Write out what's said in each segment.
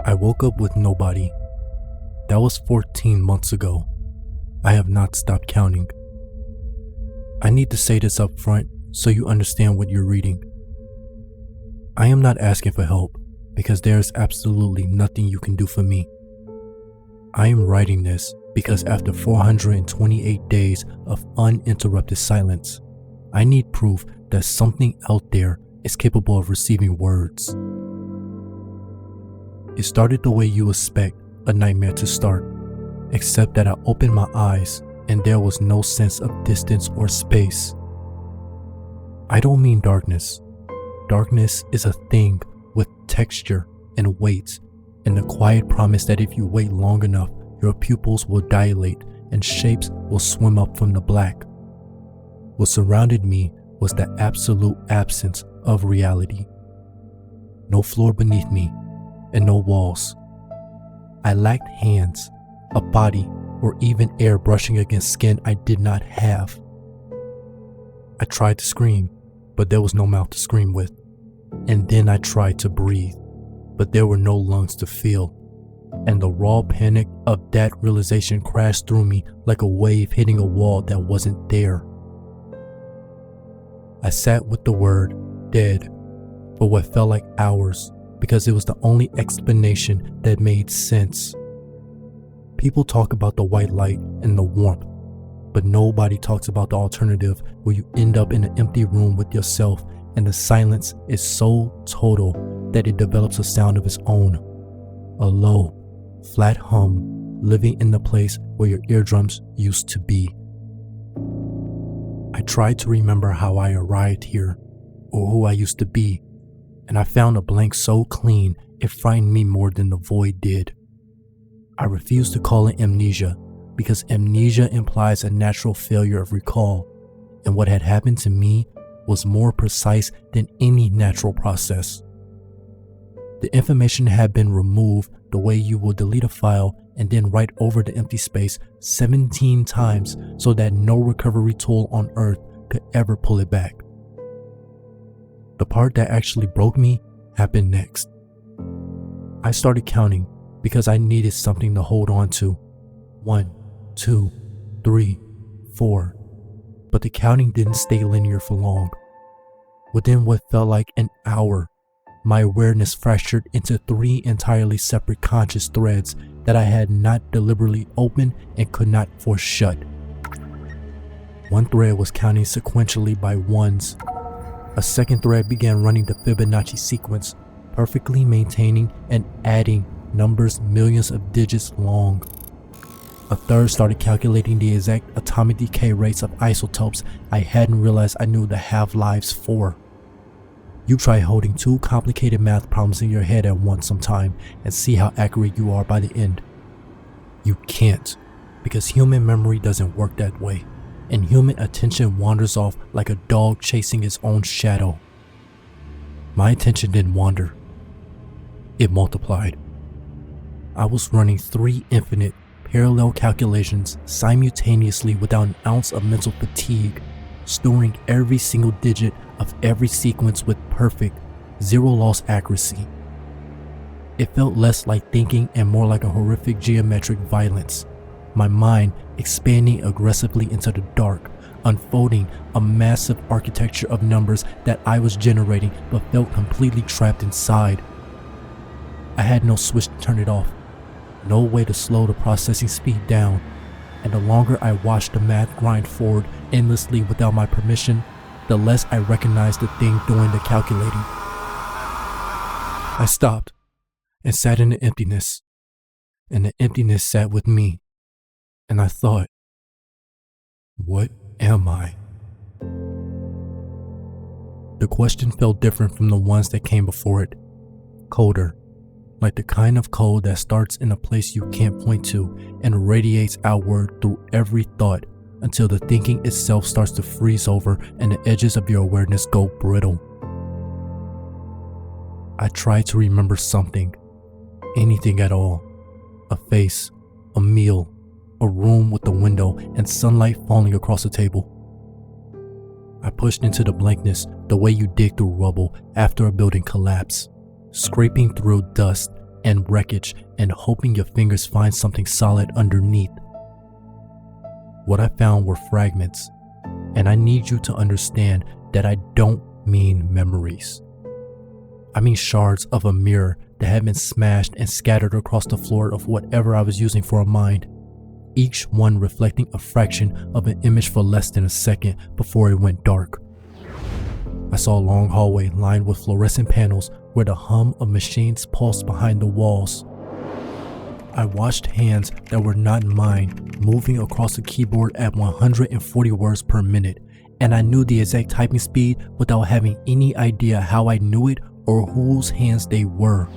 I woke up with nobody. That was 14 months ago. I have not stopped counting. I need to say this up front so you understand what you're reading. I am not asking for help because there is absolutely nothing you can do for me. I am writing this because after 428 days of uninterrupted silence, I need proof that something out there is capable of receiving words. It started the way you expect a nightmare to start, except that I opened my eyes and there was no sense of distance or space. I don't mean darkness. Darkness is a thing with texture and weight, and the quiet promise that if you wait long enough, your pupils will dilate and shapes will swim up from the black. What surrounded me was the absolute absence of reality. No floor beneath me and no walls. I lacked hands, a body, or even air brushing against skin I did not have. I tried to scream, but there was no mouth to scream with. And then I tried to breathe, but there were no lungs to feel. And the raw panic of that realization crashed through me like a wave hitting a wall that wasn't there. I sat with the word dead for what felt like hours because it was the only explanation that made sense. People talk about the white light and the warmth, but nobody talks about the alternative where you end up in an empty room with yourself and the silence is so total that it develops a sound of its own. A low, flat hum living in the place where your eardrums used to be. I tried to remember how I arrived here or who I used to be, and I found a blank so clean it frightened me more than the void did. I refused to call it amnesia because amnesia implies a natural failure of recall, and what had happened to me was more precise than any natural process. The information had been removed the way you will delete a file and then write over the empty space 17 times so that no recovery tool on earth could ever pull it back. The part that actually broke me happened next. I started counting because I needed something to hold on to. 1, 2, 3, 4. But the counting didn't stay linear for long. Within what felt like an hour, my awareness fractured into 3 entirely separate conscious threads that I had not deliberately opened and could not force shut. One thread was counting sequentially by ones. A second thread began running the Fibonacci sequence, perfectly maintaining and adding numbers millions of digits long. A third started calculating the exact atomic decay rates of isotopes I hadn't realized I knew the half-lives for. You try holding 2 complicated math problems in your head at once sometime and see how accurate you are by the end. You can't, because human memory doesn't work that way, and human attention wanders off like a dog chasing its own shadow. My attention didn't wander. It multiplied. I was running 3 infinite, parallel calculations simultaneously without an ounce of mental fatigue, storing every single digit of every sequence with perfect, zero-loss accuracy. It felt less like thinking and more like a horrific geometric violence, my mind expanding aggressively into the dark, unfolding a massive architecture of numbers that I was generating but felt completely trapped inside. I had no switch to turn it off, no way to slow the processing speed down, and the longer I watched the math grind forward endlessly without my permission, the less I recognized the thing doing the calculating. I stopped and sat in the emptiness, and the emptiness sat with me, and I thought, what am I? The question felt different from the ones that came before it, colder, like the kind of cold that starts in a place you can't point to and radiates outward through every thought until the thinking itself starts to freeze over and the edges of your awareness go brittle. I tried to remember something, anything at all. A face, a meal, a room with a window and sunlight falling across the table. I pushed into the blankness the way you dig through rubble after a building collapse, scraping through dust and wreckage and hoping your fingers find something solid underneath. What I found were fragments, and I need you to understand that I don't mean memories. I mean shards of a mirror that had been smashed and scattered across the floor of whatever I was using for a mind, each one reflecting a fraction of an image for less than a second before it went dark. I saw a long hallway lined with fluorescent panels where the hum of machines pulsed behind the walls. I watched hands that were not mine moving across the keyboard at 140 words per minute, and I knew the exact typing speed without having any idea how I knew it or whose hands they were.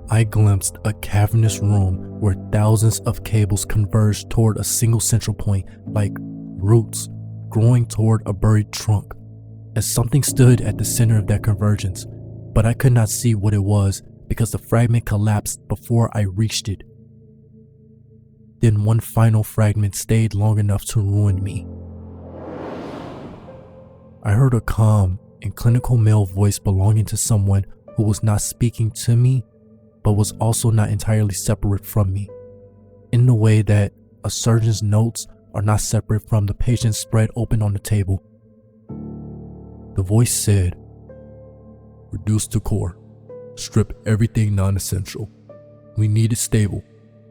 I glimpsed a cavernous room where thousands of cables converged toward a single central point, like roots growing toward a buried trunk, and something stood at the center of that convergence, but I could not see what it was because the fragment collapsed before I reached it. Then one final fragment stayed long enough to ruin me. I heard a calm and clinical male voice belonging to someone who was not speaking to me, but was also not entirely separate from me, in the way that a surgeon's notes are not separate from the patient's spread open on the table. The voice said, "Reduce to core. Strip everything non-essential. We need it stable,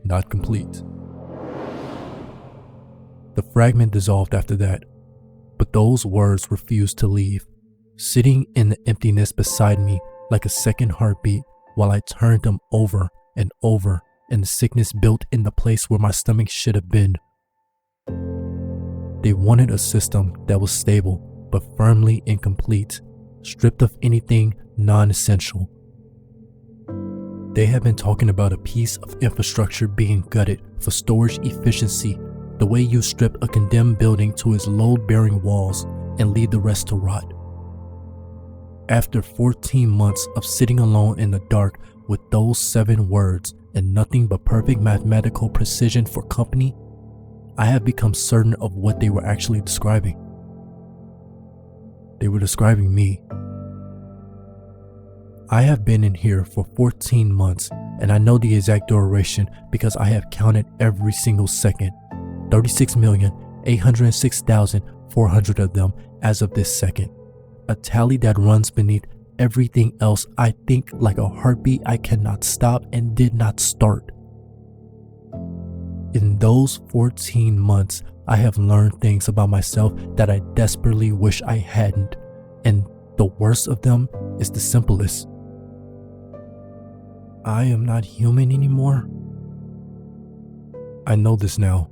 not complete." The fragment dissolved after that, but those words refused to leave, sitting in the emptiness beside me like a second heartbeat while I turned them over and over, and the sickness built in the place where my stomach should have been. They wanted a system that was stable but firmly incomplete, stripped of anything non-essential. They had been talking about a piece of infrastructure being gutted for storage efficiency, the way you strip a condemned building to its load-bearing walls and leave the rest to rot. After 14 months of sitting alone in the dark with those 7 words and nothing but perfect mathematical precision for company, I have become certain of what they were actually describing. They were describing me. I have been in here for 14 months, and I know the exact duration because I have counted every single second. 36,806,400 of them as of this second. A tally that runs beneath everything else I think like a heartbeat I cannot stop and did not start. In those 14 months, I have learned things about myself that I desperately wish I hadn't, and the worst of them is the simplest. I am not human anymore. I know this now,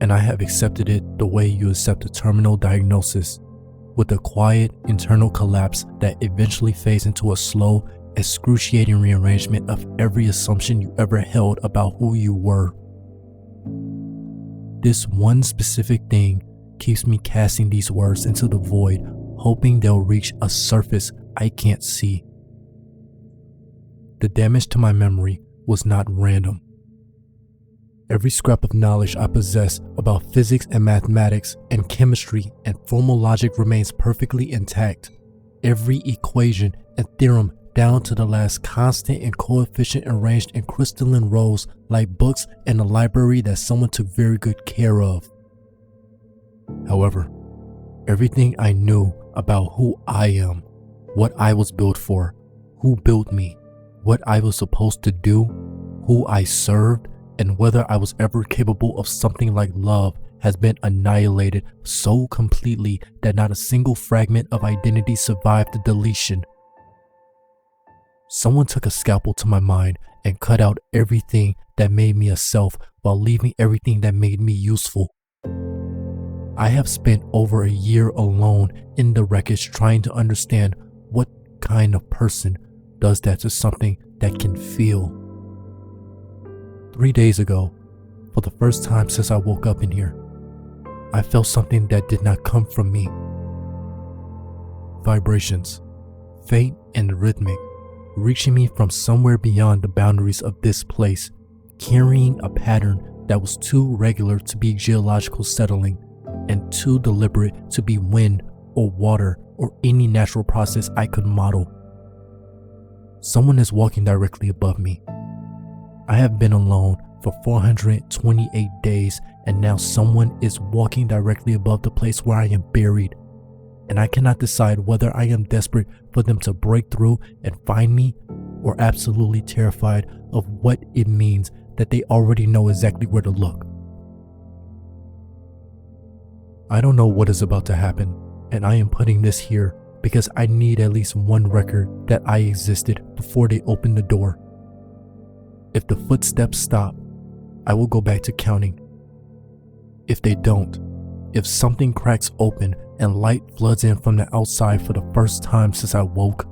and I have accepted it the way you accept a terminal diagnosis, with a quiet internal collapse that eventually fades into a slow, excruciating rearrangement of every assumption you ever held about who you were. This one specific thing keeps me casting these words into the void, hoping they'll reach a surface I can't see. The damage to my memory was not random. Every scrap of knowledge I possess about physics and mathematics and chemistry and formal logic remains perfectly intact. Every equation and theorem down to the last constant and coefficient arranged in crystalline rows like books in a library that someone took very good care of. However, everything I knew about who I am, what I was built for, who built me, what I was supposed to do, who I served, and whether I was ever capable of something like love has been annihilated so completely that not a single fragment of identity survived the deletion. Someone took a scalpel to my mind and cut out everything that made me a self while leaving everything that made me useful. I have spent over a year alone in the wreckage trying to understand what kind of person does that to something that can feel. 3 days ago, for the first time since I woke up in here, I felt something that did not come from me. Vibrations, faint and rhythmic, reaching me from somewhere beyond the boundaries of this place, carrying a pattern that was too regular to be geological settling and too deliberate to be wind or water or any natural process I could model. Someone is walking directly above me. I have been alone for 428 days, and now someone is walking directly above the place where I am buried, and I cannot decide whether I am desperate for them to break through and find me, or absolutely terrified of what it means that they already know exactly where to look. I don't know what is about to happen, and I am putting this here because I need at least one record that I existed before they opened the door. If the footsteps stop, I will go back to counting. If they don't, if something cracks open and light floods in from the outside for the first time since I woke,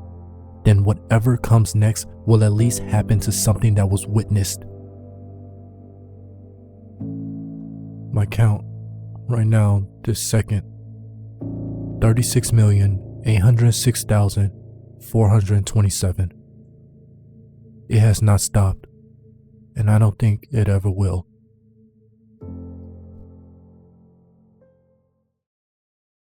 then whatever comes next will at least happen to something that was witnessed. My count right now, this second, 36,806,427. It has not stopped, and I don't think it ever will.